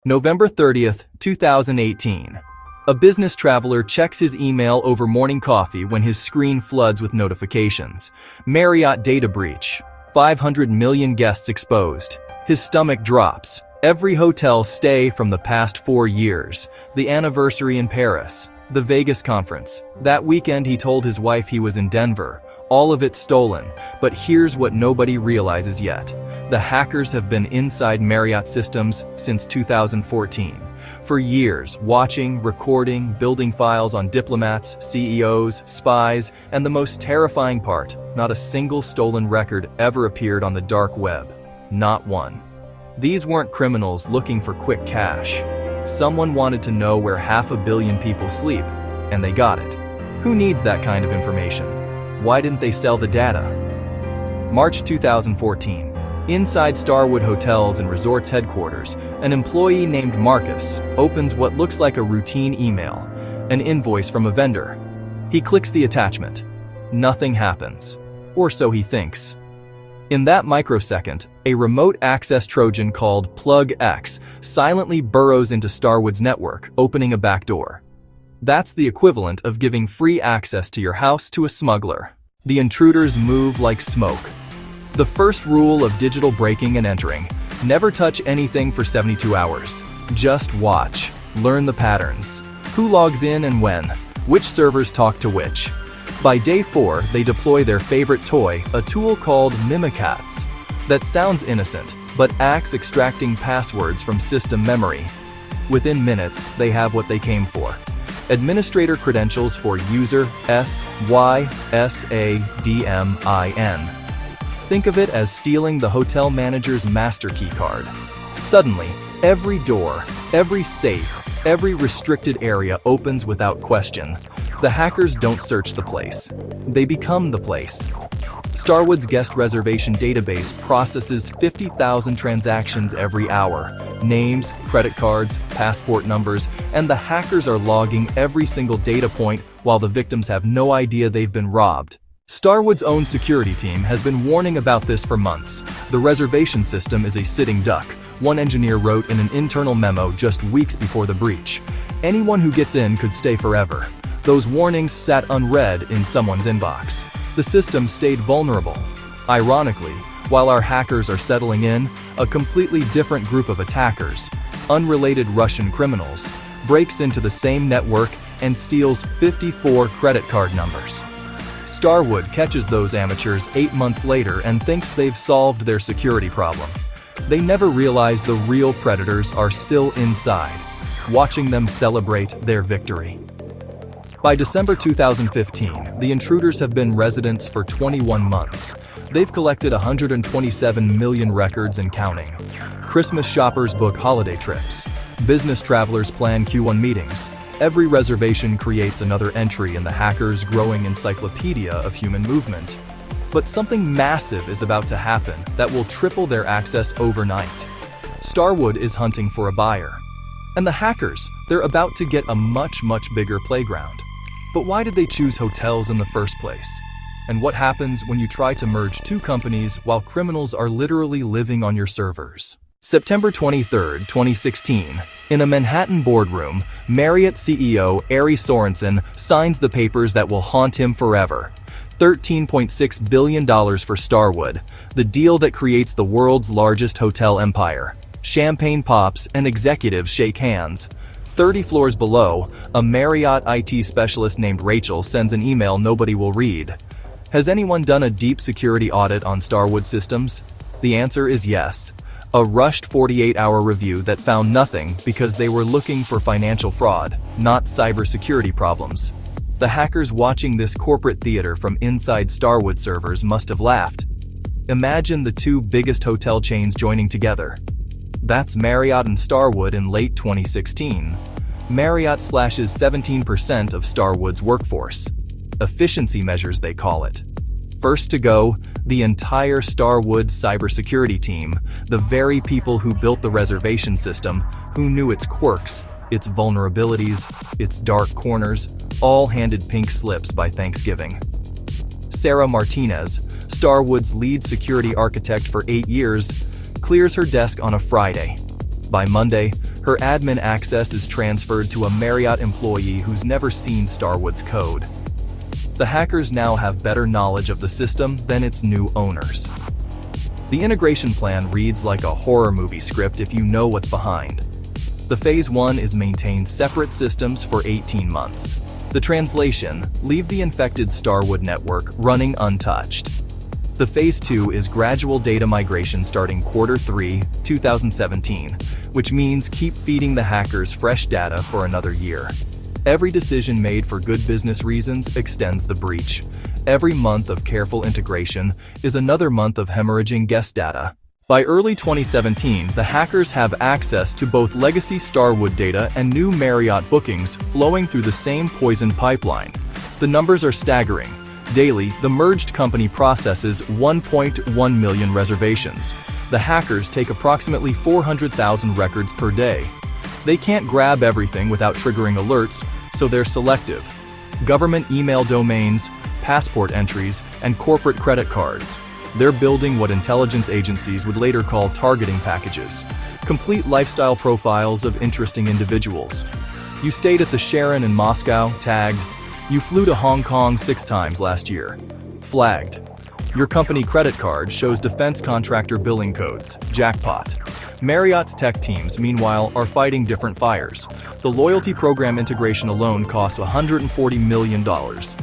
November 30th, 2018. A business traveler checks his email over morning coffee when his screen floods with notifications. Marriott data breach. 500 million guests exposed. His stomach drops. Every hotel stay from the past 4 years. The anniversary in Paris. The Vegas conference. That weekend he told his wife he was in Denver. All of it stolen. But here's what nobody realizes yet. The hackers have been inside Marriott systems since 2014. For years, watching, recording, building files on diplomats, CEOs, spies, and the most terrifying part, not a single stolen record ever appeared on the dark web. Not one. These weren't criminals looking for quick cash. Someone wanted to know where 500 million people sleep, and they got it. Who needs that kind of information? Why didn't they sell the data? March 2014. Inside Starwood Hotels and Resorts headquarters, an employee named Marcus opens what looks like a routine email, an invoice from a vendor. He clicks the attachment. Nothing happens. Or so he thinks. In that microsecond, a remote access Trojan called Plug X silently burrows into Starwood's network, opening a back door. That's the equivalent of giving free access to your house to a smuggler. The intruders move like smoke. The first rule of digital breaking and entering: never touch anything for 72 hours. Just watch. Learn the patterns. Who logs in and when? Which servers talk to which? By day 4, they deploy their favorite toy, a tool called Mimikatz. That sounds innocent, but acts extracting passwords from system memory. Within minutes, they have what they came for. Administrator credentials for user SYSADMIN. Think of it as stealing the hotel manager's master key card. Suddenly, every door, every safe, every restricted area opens without question. The hackers don't search the place. They become the place. Starwood's guest reservation database processes 50,000 transactions every hour. Names, credit cards, passport numbers, and the hackers are logging every single data point while the victims have no idea they've been robbed. Starwood's own security team has been warning about this for months. The reservation system is a sitting duck, one engineer wrote in an internal memo just weeks before the breach. Anyone who gets in could stay forever. Those warnings sat unread in someone's inbox. The system stayed vulnerable. Ironically, while our hackers are settling in, a completely different group of attackers, unrelated Russian criminals, breaks into the same network and steals 54 credit card numbers. Starwood catches those amateurs 8 months later and thinks they've solved their security problem. They never realize the real predators are still inside, watching them celebrate their victory. By December 2015, the intruders have been residents for 21 months. They've collected 127 million records and counting. Christmas shoppers book holiday trips. Business travelers plan Q1 meetings. Every reservation creates another entry in the hackers' growing encyclopedia of human movement. But something massive is about to happen that will triple their access overnight. Starwood is hunting for a buyer. And the hackers, they're about to get a much bigger playground. But why did they choose hotels in the first place? And what happens when you try to merge two companies while criminals are literally living on your servers? September 23, 2016. In a Manhattan boardroom, Marriott CEO Ari Sorensen signs the papers that will haunt him forever. $13.6 billion for Starwood, the deal that creates the world's largest hotel empire. Champagne pops and executives shake hands. 30 floors below, a Marriott IT specialist named Rachel sends an email nobody will read. Has anyone done a deep security audit on Starwood systems? The answer is yes. A rushed 48-hour review that found nothing because they were looking for financial fraud, not cybersecurity problems. The hackers watching this corporate theater from inside Starwood servers must have laughed. Imagine the two biggest hotel chains joining together. That's Marriott and Starwood in late 2016. Marriott slashes 17% of Starwood's workforce. Efficiency measures, they call it. First to go, the entire Starwood cybersecurity team, the very people who built the reservation system, who knew its quirks, its vulnerabilities, its dark corners, all handed pink slips by Thanksgiving. Sarah Martinez, Starwood's lead security architect for 8 years, clears her desk on a Friday. By Monday, Her admin access is transferred to a Marriott employee who's never seen Starwood's code. The hackers now have better knowledge of the system than its new owners. The integration plan reads like a horror movie script if you know what's behind. The Phase 1 is maintain separate systems for 18 months. The translation, leave the infected Starwood network running untouched. The Phase 2 is gradual data migration starting Q3, 2017, which means keep feeding the hackers fresh data for another year. Every decision made for good business reasons extends the breach. Every month of careful integration is another month of hemorrhaging guest data. By early 2017, the hackers have access to both legacy Starwood data and new Marriott bookings flowing through the same poison pipeline. The numbers are staggering. Daily, the merged company processes 1.1 million reservations. The hackers take approximately 400,000 records per day. They can't grab everything without triggering alerts, so they're selective. Government email domains, passport entries, and corporate credit cards. They're building what intelligence agencies would later call targeting packages, complete lifestyle profiles of interesting individuals. You stayed at the Sharon in Moscow, tagged. You flew to Hong Kong 6 times last year, flagged. Your company credit card shows defense contractor billing codes, jackpot. Marriott's tech teams, meanwhile, are fighting different fires. The loyalty program integration alone costs $140 million.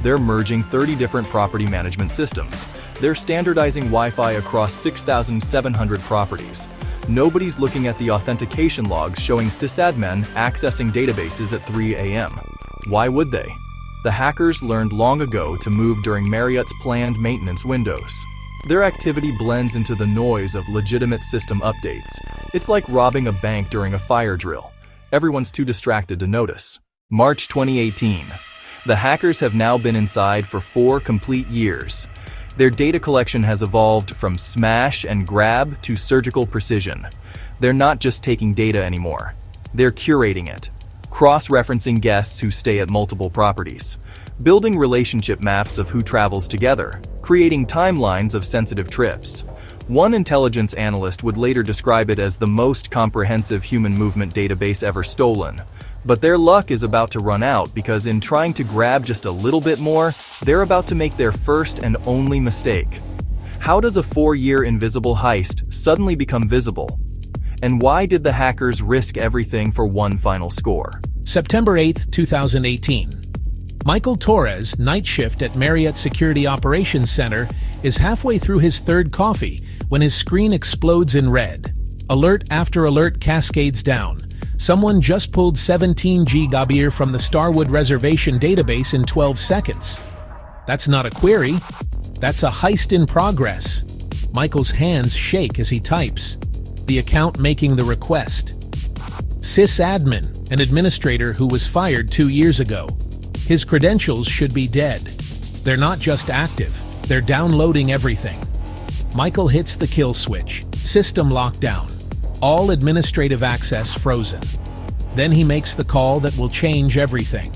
They're merging 30 different property management systems. They're standardizing Wi-Fi across 6,700 properties. Nobody's looking at the authentication logs showing sysadmin accessing databases at 3 a.m. Why would they? The hackers learned long ago to move during Marriott's planned maintenance windows. Their activity blends into the noise of legitimate system updates. It's like robbing a bank during a fire drill. Everyone's too distracted to notice. March 2018. The hackers have now been inside for 4 complete years. Their data collection has evolved from smash and grab to surgical precision. They're not just taking data anymore. They're curating it, cross-referencing guests who stay at multiple properties, building relationship maps of who travels together, creating timelines of sensitive trips. One intelligence analyst would later describe it as the most comprehensive human movement database ever stolen. But their luck is about to run out because in trying to grab just a little bit more, they're about to make their first and only mistake. How does a 4-year invisible heist suddenly become visible? And why did the hackers risk everything for one final score? September 8, 2018. Michael Torres, night shift at Marriott Security Operations Center, is halfway through his 3rd coffee when his screen explodes in red. Alert after alert cascades down. Someone just pulled 17 GB from the Starwood reservation database in 12 seconds. That's not a query. That's a heist in progress. Michael's hands shake as he types. The account making the request. Sysadmin, an administrator who was fired 2 years ago. His credentials should be dead. They're not just active, they're downloading everything. Michael hits the kill switch. System lockdown. All administrative access frozen. Then he makes the call that will change everything.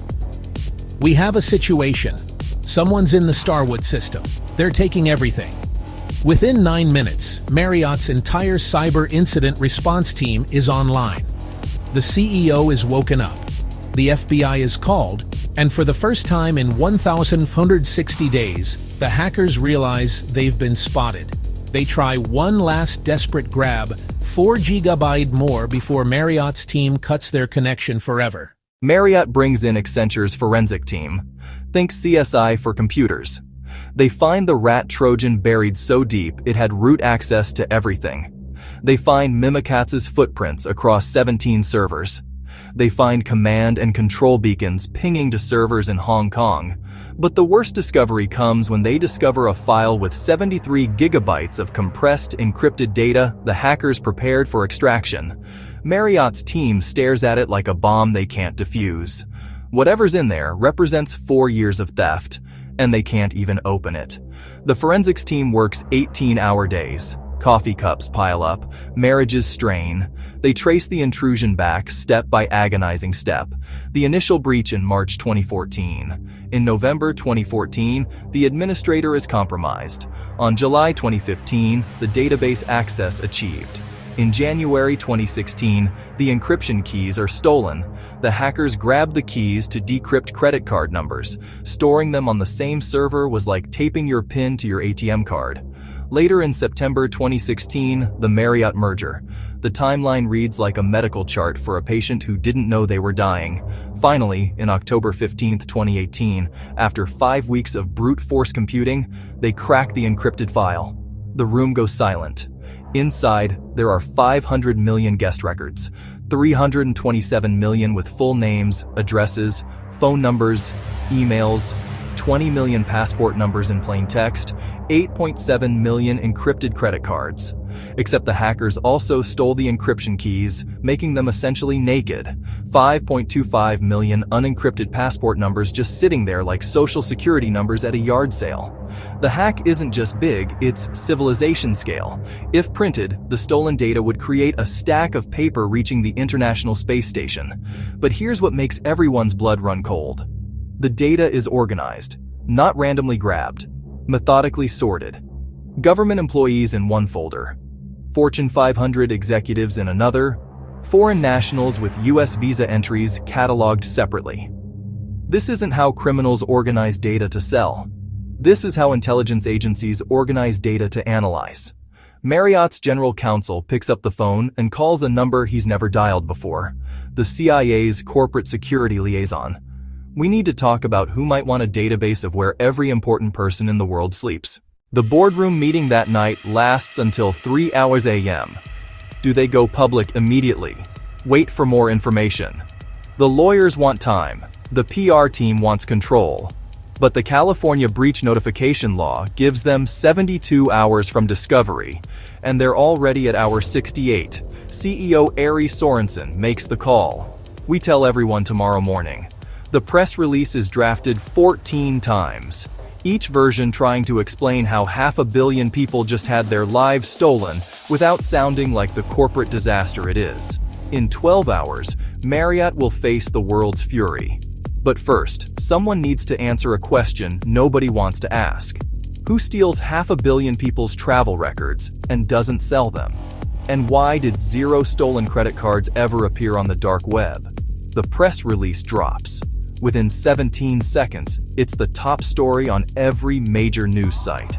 We have a situation. Someone's in the Starwood system. They're taking everything. Within 9 minutes, Marriott's entire cyber incident response team is online. The CEO is woken up. The FBI is called, and for the first time in 1,160 days, the hackers realize they've been spotted. They try one last desperate grab, 4 GB more before Marriott's team cuts their connection forever. Marriott brings in Accenture's forensic team. Think CSI for computers. They find the rat Trojan buried so deep it had root access to everything. They find Mimikatz' footprints across 17 servers. They find command and control beacons pinging to servers in Hong Kong. But the worst discovery comes when they discover a file with 73 gigabytes of compressed, encrypted data the hackers prepared for extraction. Marriott's team stares at it like a bomb they can't defuse. Whatever's in there represents 4 years of theft, and they can't even open it. The forensics team works 18-hour days. Coffee cups pile up, marriages strain. They trace the intrusion back step by agonizing step. The initial breach in March 2014. In November 2014, the administrator is compromised. On July 2015, the database access achieved. In January 2016, the encryption keys are stolen. The hackers grabbed the keys to decrypt credit card numbers. Storing them on the same server was like taping your PIN to your ATM card. Later in September 2016, the Marriott merger. The timeline reads like a medical chart for a patient who didn't know they were dying. Finally, in October 15, 2018, after 5 weeks of brute force computing, they crack the encrypted file. The room goes silent. Inside, there are 500 million guest records, 327 million with full names, addresses, phone numbers, emails, 20 million passport numbers in plain text, 8.7 million encrypted credit cards. Except the hackers also stole the encryption keys, making them essentially naked. 5.25 million unencrypted passport numbers just sitting there like social security numbers at a yard sale. The hack isn't just big, it's civilization scale. If printed, the stolen data would create a stack of paper reaching the International Space Station. But here's what makes everyone's blood run cold. The data is organized, not randomly grabbed, methodically sorted. Government employees in one folder, Fortune 500 executives in another, foreign nationals with US visa entries cataloged separately. This isn't how criminals organize data to sell. This is how intelligence agencies organize data to analyze. Marriott's general counsel picks up the phone and calls a number he's never dialed before, the CIA's corporate security liaison. We need to talk about who might want a database of where every important person in the world sleeps. The boardroom meeting that night lasts until 3 a.m. Do they go public immediately? Wait for more information. The lawyers want time. The PR team wants control. But the California breach notification law gives them 72 hours from discovery, and they're already at hour 68. CEO Ari Sorensen makes the call. We tell everyone tomorrow morning. The press release is drafted 14 times, each version trying to explain how 500 million people just had their lives stolen without sounding like the corporate disaster it is. In 12 hours, Marriott will face the world's fury. But first, someone needs to answer a question nobody wants to ask. Who steals 500 million people's travel records and doesn't sell them? And why did 0 stolen credit cards ever appear on the dark web? The press release drops. Within 17 seconds, it's the top story on every major news site.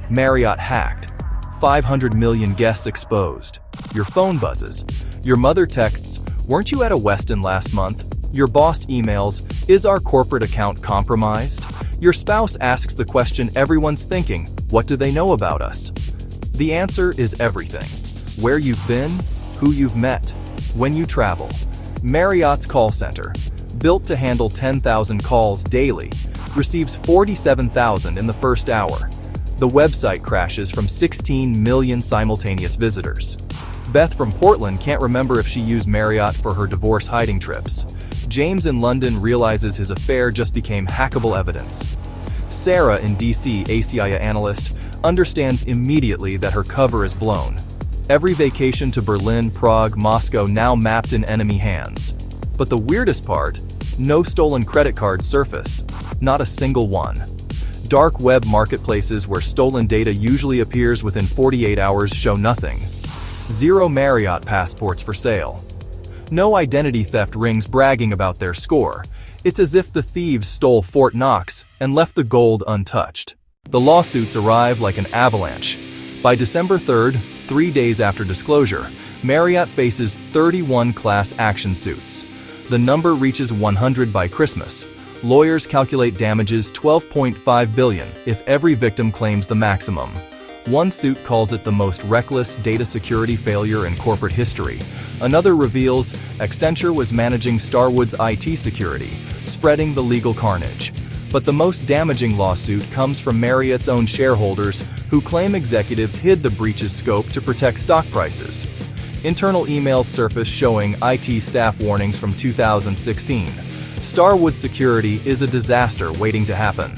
Marriott hacked. 500 million guests exposed. Your phone buzzes. Your mother texts, "Weren't you at a Westin last month?" Your boss emails, "Is our corporate account compromised?" Your spouse asks the question everyone's thinking, "What do they know about us?" The answer is everything. Where you've been, who you've met, when you travel. Marriott's call center, built to handle 10,000 calls daily, receives 47,000 in the first hour. The website crashes from 16 million simultaneous visitors. Beth from Portland can't remember if she used Marriott for her divorce hiding trips. James in London realizes his affair just became hackable evidence. Sarah in DC, ACIA analyst, understands immediately that her cover is blown. Every vacation to Berlin, Prague, Moscow now mapped in enemy hands. But the weirdest part, no stolen credit cards surface. Not a single one. Dark web marketplaces where stolen data usually appears within 48 hours show nothing. 0 Marriott passports for sale. No identity theft rings bragging about their score. It's as if the thieves stole Fort Knox and left the gold untouched. The lawsuits arrive like an avalanche. By December 3rd, 3 days after disclosure, Marriott faces 31 class action suits. The number reaches 100 by Christmas. Lawyers calculate damages $12.5 billion if every victim claims the maximum. One suit calls it the most reckless data security failure in corporate history. Another reveals Accenture was managing Starwood's IT security, spreading the legal carnage. But the most damaging lawsuit comes from Marriott's own shareholders, who claim executives hid the breach's scope to protect stock prices. Internal emails surface showing IT staff warnings from 2016. Starwood Security is a disaster waiting to happen.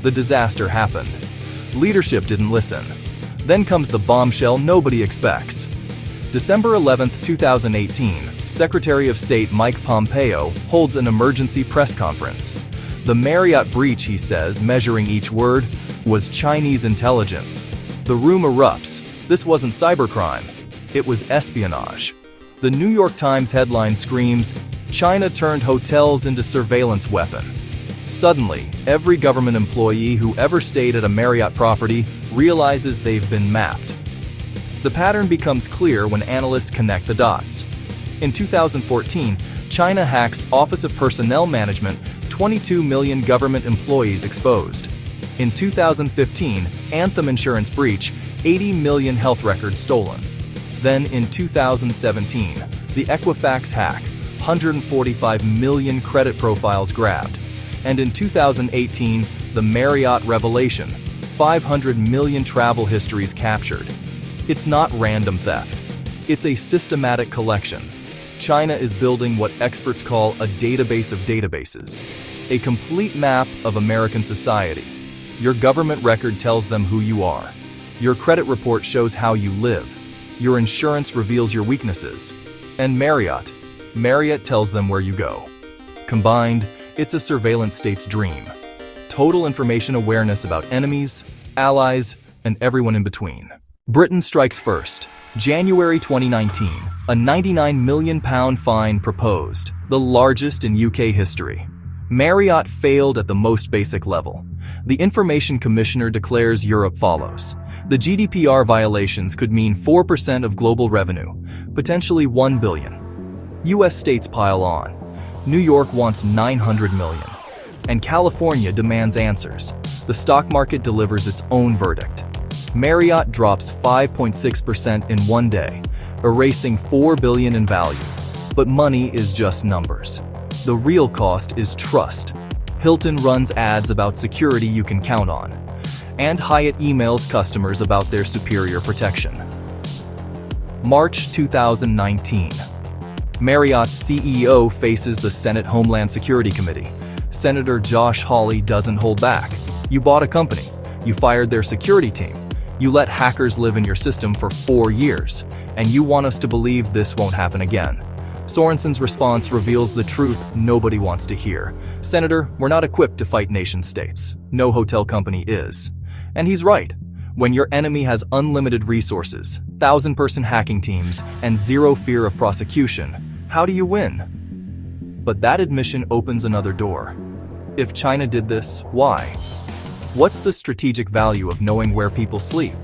The disaster happened. Leadership didn't listen. Then comes the bombshell nobody expects. December 11, 2018, Secretary of State Mike Pompeo holds an emergency press conference. The Marriott breach, he says, measuring each word, was Chinese intelligence. The room erupts. This wasn't cybercrime. It was espionage. The New York Times headline screams, "China turned hotels into surveillance weapon." Suddenly, every government employee who ever stayed at a Marriott property realizes they've been mapped. The pattern becomes clear when analysts connect the dots. In 2014, China hacks Office of Personnel Management, 22 million government employees exposed. In 2015, Anthem insurance breach, 80 million health records stolen. Then in 2017, the Equifax hack, 145 million credit profiles grabbed. And in 2018, the Marriott revelation, 500 million travel histories captured. It's not random theft. It's a systematic collection. China is building what experts call a database of databases, a complete map of American society. Your government record tells them who you are. Your credit report shows how you live. Your insurance reveals your weaknesses. And Marriott tells them where you go. Combined, it's a surveillance state's dream. Total information awareness about enemies, allies, and everyone in between. Britain strikes first. January 2019, a £99 million fine proposed, the largest in UK history. Marriott failed at the most basic level. The Information Commissioner declares Europe follows. The GDPR violations could mean 4% of global revenue, potentially $1 billion. US states pile on. New York wants $900 million. And California demands answers. The stock market delivers its own verdict. Marriott drops 5.6% in one day, erasing $4 billion in value. But money is just numbers. The real cost is trust. Hilton runs ads about security you can count on. And Hyatt emails customers about their superior protection. March 2019. Marriott's CEO faces the Senate Homeland Security Committee. Senator Josh Hawley doesn't hold back. You bought a company. You fired their security team. You let hackers live in your system for 4 years, and you want us to believe this won't happen again. Sorensen's response reveals the truth nobody wants to hear. Senator, we're not equipped to fight nation-states. No hotel company is. And he's right. When your enemy has unlimited resources, 1,000-person hacking teams, and zero fear of prosecution, how do you win? But that admission opens another door. If China did this, why? What's the strategic value of knowing where people sleep?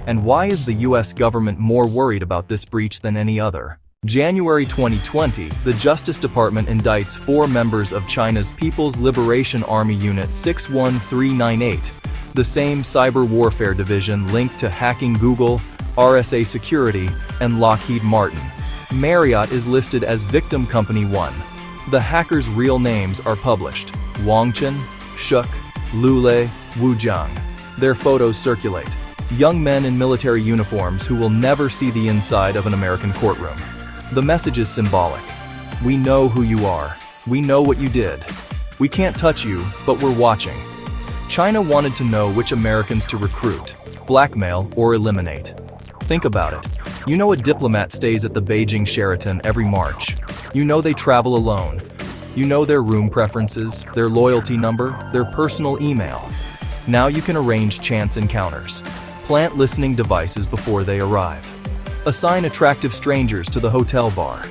And why is the US government more worried about this breach than any other? January 2020, the Justice Department indicts 4 members of China's People's Liberation Army Unit 61398, the same cyber warfare division linked to hacking Google, RSA Security, and Lockheed Martin. Marriott is listed as Victim Company 1. The hackers' real names are published: Wangchen, Shuk, Lule, Wu Jiang. Their photos circulate. Young men in military uniforms who will never see the inside of an American courtroom. The message is symbolic. We know who you are. We know what you did. We can't touch you, but we're watching. China wanted to know which Americans to recruit, blackmail, or eliminate. Think about it. You know a diplomat stays at the Beijing Sheraton every March. You know they travel alone. You know their room preferences, their loyalty number, their personal email. Now you can arrange chance encounters. Plant listening devices before they arrive. Assign attractive strangers to the hotel bar.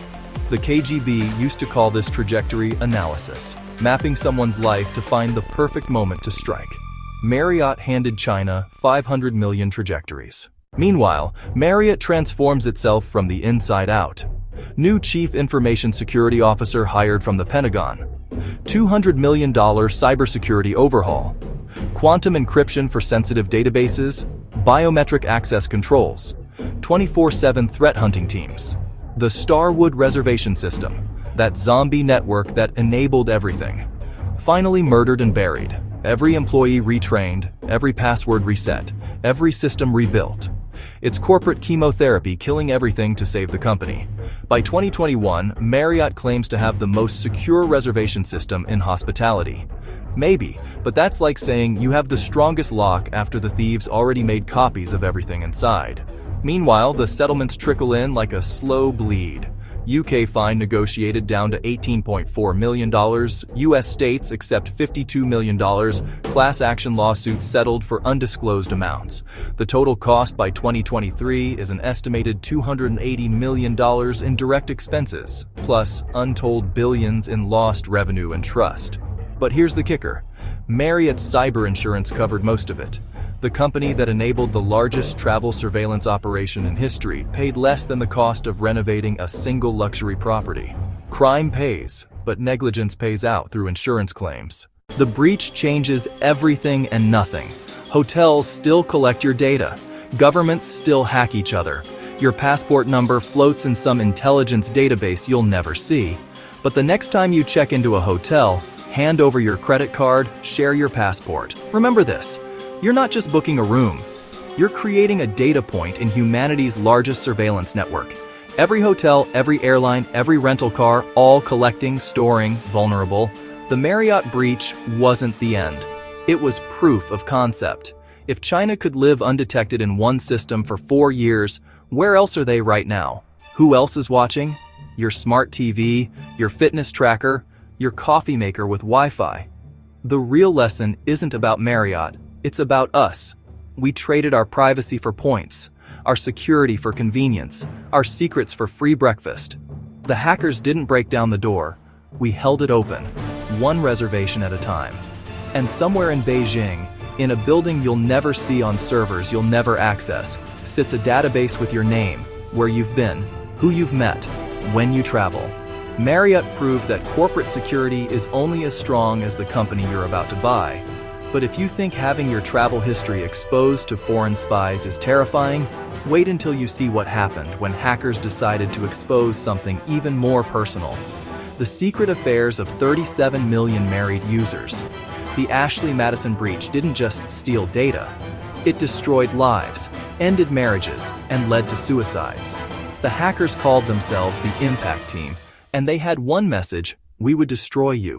The KGB used to call this trajectory analysis, mapping someone's life to find the perfect moment to strike. Marriott handed China 500 million trajectories. Meanwhile, Marriott transforms itself from the inside out. New Chief Information Security Officer hired from the Pentagon. $200 million cybersecurity overhaul. Quantum encryption for sensitive databases. Biometric access controls. 24/7 threat hunting teams. The Starwood reservation system, that zombie network that enabled everything. Finally murdered and buried. Every employee retrained, every password reset, every system rebuilt. It's corporate chemotherapy killing everything to save the company. By 2021, Marriott claims to have the most secure reservation system in hospitality. Maybe, but that's like saying you have the strongest lock after the thieves already made copies of everything inside. Meanwhile, the settlements trickle in like a slow bleed. UK fine negotiated down to $18.4 million. US states accept $52 million. Class action lawsuits settled for undisclosed amounts. The total cost by 2023 is an estimated $280 million in direct expenses, plus untold billions in lost revenue and trust. But here's the kicker. Marriott's cyber insurance covered most of it. The company that enabled the largest travel surveillance operation in history paid less than the cost of renovating a single luxury property. Crime pays, but negligence pays out through insurance claims. The breach changes everything and nothing. Hotels still collect your data. Governments still hack each other. Your passport number floats in some intelligence database you'll never see. But the next time you check into a hotel, hand over your credit card, share your passport. Remember this. You're not just booking a room. You're creating a data point in humanity's largest surveillance network. Every hotel, every airline, every rental car, all collecting, storing, vulnerable. The Marriott breach wasn't the end. It was proof of concept. If China could live undetected in one system for 4 years, where else are they right now? Who else is watching? Your smart TV, your fitness tracker, your coffee maker with Wi-Fi. The real lesson isn't about Marriott. It's about us. We traded our privacy for points, our security for convenience, our secrets for free breakfast. The hackers didn't break down the door. We held it open, one reservation at a time. And somewhere in Beijing, in a building you'll never see on servers you'll never access, sits a database with your name, where you've been, who you've met, when you travel. Marriott proved that corporate security is only as strong as the company you're about to buy. But if you think having your travel history exposed to foreign spies is terrifying, wait until you see what happened when hackers decided to expose something even more personal. The secret affairs of 37 million married users. The Ashley Madison breach didn't just steal data. It destroyed lives, ended marriages, and led to suicides. The hackers called themselves the Impact Team, and they had one message: we would destroy you.